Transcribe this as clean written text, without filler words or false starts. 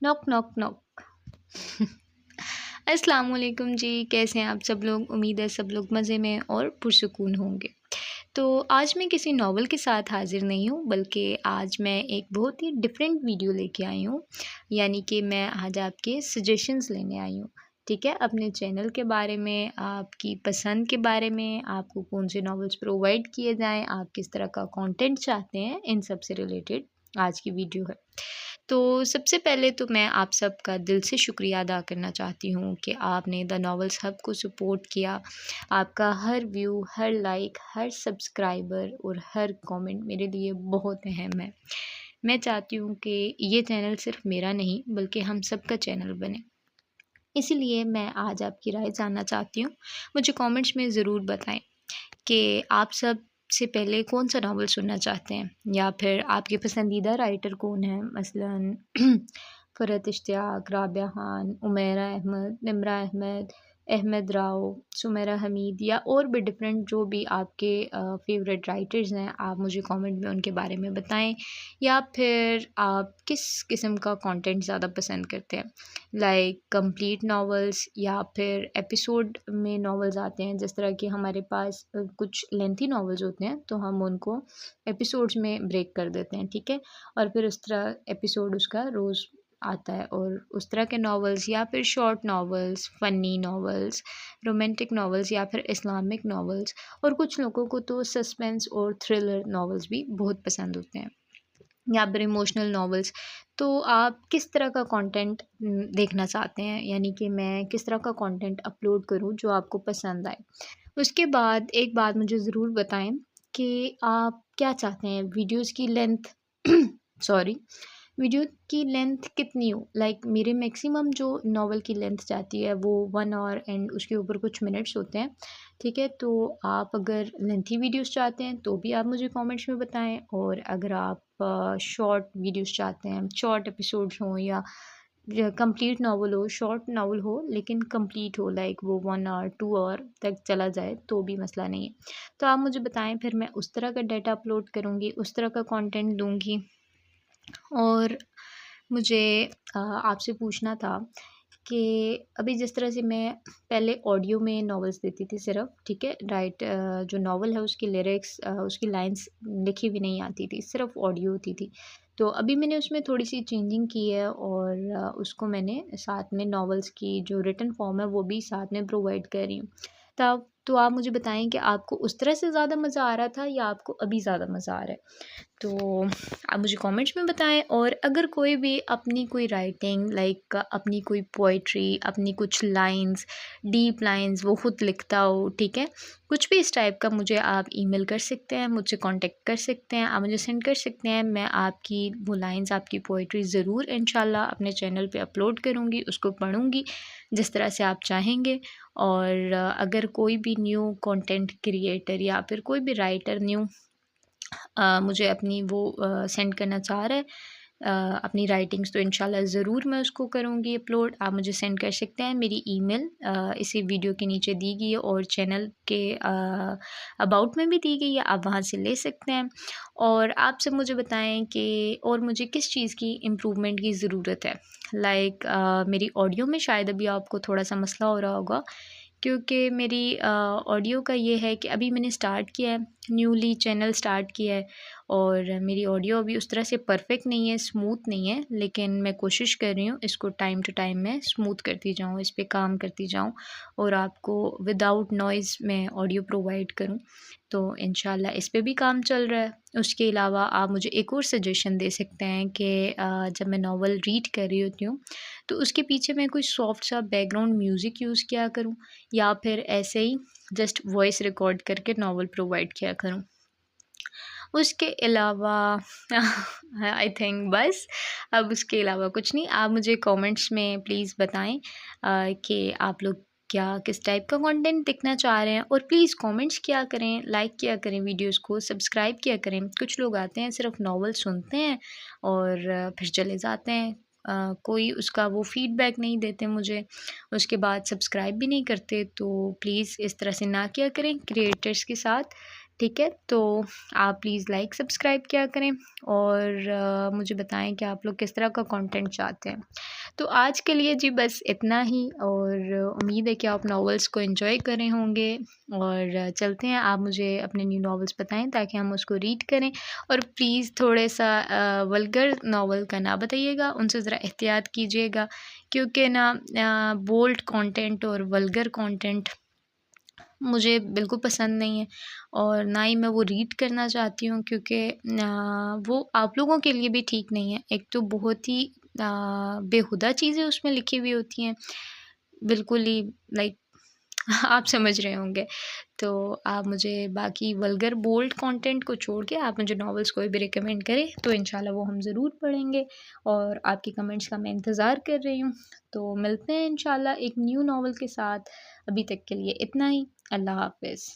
Knock knock knock. अस्सलाम वालेकुम जी, कैसे हैं आप सब लोग? उम्मीद है सब लोग मज़े में और पुरसुकून होंगे। तो आज मैं किसी नॉवल के साथ हाज़िर नहीं हूँ, बल्कि आज मैं एक बहुत ही डिफरेंट वीडियो लेके आई हूँ। यानी कि मैं आज आपके सजेशंस लेने आई हूँ, ठीक है? अपने चैनल के बारे में, आपकी पसंद के बारे में, आपको कौन से नॉवेल्स प्रोवाइड किए जाएँ, आप किस तरह का कंटेंट चाहते हैं, इन सब से रिलेटेड आज की वीडियो है। तो सबसे पहले तो मैं आप सबका दिल से शुक्रिया अदा करना चाहती हूँ कि आपने द नॉवेल्स हब को सपोर्ट किया। आपका हर व्यू, हर लाइक, हर सब्सक्राइबर और हर कमेंट मेरे लिए बहुत अहम है। मैं चाहती हूँ कि ये चैनल सिर्फ मेरा नहीं बल्कि हम सबका चैनल बने। इसीलिए मैं आज आपकी राय जानना चाहती हूँ। मुझे कमेंट्स में ज़रूर बताएँ कि आप सबसे पहले कौन-सा नॉवल सुनना चाहते हैं? या फिर आपके पसंदीदा राइटर कौन हैं? मसलन फ़रहत इश्तियाक, राबिया खान, उमैरा अहमद, निम्रा अहमद, अहमद राव, सुमेरा हमीद या और भी डिफरेंट जो भी आपके फ़ेवरेट राइटर्स हैं, आप मुझे कमेंट में उनके बारे में बताएँ। या फिर आप किस किस्म का कंटेंट ज़्यादा पसंद करते हैं? लाइक कंप्लीट नॉवेल्स या फिर एपिसोड में नॉवेल्स आते हैं, जिस तरह के हमारे पास कुछ लेंथी नॉवेल्स होते हैं, तो हम उनको एपिसोड्स में ब्रेक कर देते हैं, ठीक है? और फिर उस तरह एपिसोड उसका रोज़ आता है। और उस तरह के नॉवेल्स या फिर short novels, funny novels, romantic novels या फिर इस्लामिक नॉवेल्स, और कुछ लोगों को तो सस्पेंस और थ्रिलर नॉवेल्स भी बहुत पसंद होते हैं, या फिर इमोशनल नॉवेल्स। तो आप किस तरह का कंटेंट देखना चाहते हैं? यानी कि मैं किस तरह का कंटेंट अपलोड करूँ जो आपको पसंद आए? उसके बाद एक बात मुझे ज़रूर बताएँ कि आप क्या चाहते हैं? वीडियोज़ की लेंथ सॉरी, वीडियो की लेंथ कितनी हो? लाइक मेरे मैक्सिमम जो नॉवल की लेंथ जाती है वो 1 ऑवर एंड उसके ऊपर कुछ मिनट्स होते हैं, ठीक है? तो आप अगर लेंथी वीडियोज़ चाहते हैं तो भी आप मुझे कमेंट्स में बताएँ, और अगर आप शॉर्ट वीडियोज़ चाहते हैं, शॉर्ट एपिसोड्स हों या कंप्लीट नॉवल हो, शॉर्ट नॉवल हो लेकिन कंप्लीट हो, लाइक वो 1 आवर, 2 आवर तक चला जाए तो भी मसला नहीं है। तो आप मुझे बताएँ, फिर मैं उस तरह का डाटा अपलोड करूँगी, उस तरह का कंटेंट दूँगी। और मुझे आपसे पूछना था कि अभी जिस तरह से मैं पहले ऑडियो में नॉवेल्स देती थी सिर्फ़, ठीक है? जो नॉवल है उसकी लिरिक्स, उसकी लाइन्स लिखी हुई नहीं आती थी, सिर्फ़ ऑडियो होती थी। तो अभी मैंने उसमें थोड़ी-सी चेंजिंग की है, और उसको मैंने साथ में नॉवेल्स की जो रिटन फ़ॉर्म है वो भी साथ में प्रोवाइड कर रही हूँ। तब तो आप मुझे बताएँ कि आपको उस तरह से ज़्यादा मज़ा आ रहा था या आपको अभी ज़्यादा मज़ा आ रहा है? तो आप मुझे कमेंट्स में बताएँ। और अगर कोई भी अपनी कोई राइटिंग, लाइक अपनी कोई पोएट्री, अपनी कुछ लाइन्स, डीप लाइन्स वो खुद लिखता हो, ठीक है? कुछ भी इस टाइप का मुझे आप ईमेल कर सकते हैं, मुझसे कॉन्टैक्ट कर सकते हैं, आप मुझे सेंड कर सकते हैं। मैं आपकी वो लाइन्स, आपकी पोएट्री ज़रूर इंशाल्लाह अपने चैनल पे अपलोड करूँगी, उसको पढ़ूँगी जिस तरह से आप चाहेंगे। और अगर कोई भी न्यू कंटेंट क्रिएटर या फिर कोई भी राइटर न्यू मुझे अपनी वो सेंड करना चाह रहा है अपनी राइटिंग्स, तो इंशाल्लाह ज़रूर मैं उसको करूँगी अपलोड। आप मुझे सेंड कर सकते हैं, मेरी ईमेल इसी वीडियो के नीचे दी गई है और चैनल के अबाउट में भी दी गई है, आप वहाँ से ले सकते हैं। और आप सब मुझे बताएं कि और मुझे किस चीज़ की इम्प्रूवमेंट की ज़रूरत है। लाइक मेरी ऑडियो में शायद अभी आपको थोड़ा सा मसला हो रहा होगा, क्योंकि मेरी ऑडियो का ये है कि अभी मैंने स्टार्ट किया है, न्यूली चैनल स्टार्ट किया है, और मेरी ऑडियो अभी उस तरह से परफेक्ट नहीं है, स्मूथ नहीं है, लेकिन मैं कोशिश कर रही हूँ इसको टाइम टू टाइम मैं स्मूथ करती जाऊँ, इस पे काम करती जाऊँ, और आपको विदाउट नॉइज़ मैं ऑडियो प्रोवाइड करूँ। तो इंशाल्लाह इस पे भी काम चल रहा है। उसके अलावा आप मुझे एक और सजेशन दे सकते हैं कि जब मैं नॉवल रीड कर रही होती हूँ, तो उसके पीछे मैं कोई सॉफ्ट सा बैकग्राउंड म्यूज़िक यूज़ किया करूँ, या फिर ऐसे ही जस्ट वॉइस रिकॉर्ड करके नॉवल प्रोवाइड किया करूँ। उसके अलावा आई थिंक बस, अब उसके अलावा कुछ नहीं। आप मुझे कमेंट्स में प्लीज़ बताएँ कि आप लोग क्या किस टाइप का कंटेंट देखना चाह रहे हैं, और प्लीज़ कमेंट्स किया करें, लाइक किया करें वीडियोज़ को, सब्सक्राइब किया करें। कुछ लोग आते हैं सिर्फ नॉवल सुनते हैं और फिर चले जाते हैं। कोई उसका वो फीडबैक नहीं देते मुझे, उसके बाद सब्सक्राइब भी नहीं करते। तो प्लीज़ इस तरह से ना किया करें क्रिएटर्स के साथ, ठीक है? तो आप प्लीज़ लाइक सब्सक्राइब किया करें और मुझे बताएं कि आप लोग किस तरह का कंटेंट चाहते हैं। तो आज के लिए जी बस इतना ही, और उम्मीद है कि आप नॉवेल्स को एंजॉय कर रहे होंगे। और चलते हैं, आप मुझे अपने न्यू नॉवेल्स बताएं ताकि हम उसको रीड करें। और प्लीज़ थोड़े सा वल्गर नॉवल का ना बताइएगा, उनसे ज़रा एहतियात कीजिएगा, क्योंकि ना बोल्ड कंटेंट और वल्गर कंटेंट मुझे बिल्कुल पसंद नहीं है, और ना ही मैं वो रीड करना चाहती हूँ, क्योंकि वो आप लोगों के लिए भी ठीक नहीं है। एक तो बहुत ही बेहुदा चीज़ें उसमें लिखी हुई होती हैं, बिल्कुल ही लाइक आप समझ रहे होंगे। तो आप मुझे बाकी वल्गर बोल्ड कंटेंट को छोड़ के आप मुझे नॉवेल्स कोई भी रिकमेंड करें, तो इंशाल्लाह वो हम ज़रूर पढ़ेंगे, और आपके कमेंट्स का मैं इंतज़ार कर रही हूँ। तो मिलते हैं इंशाल्लाह एक न्यू नॉवल के साथ। अभी तक के लिए इतना ही। अल्लाह हाफ़िज़।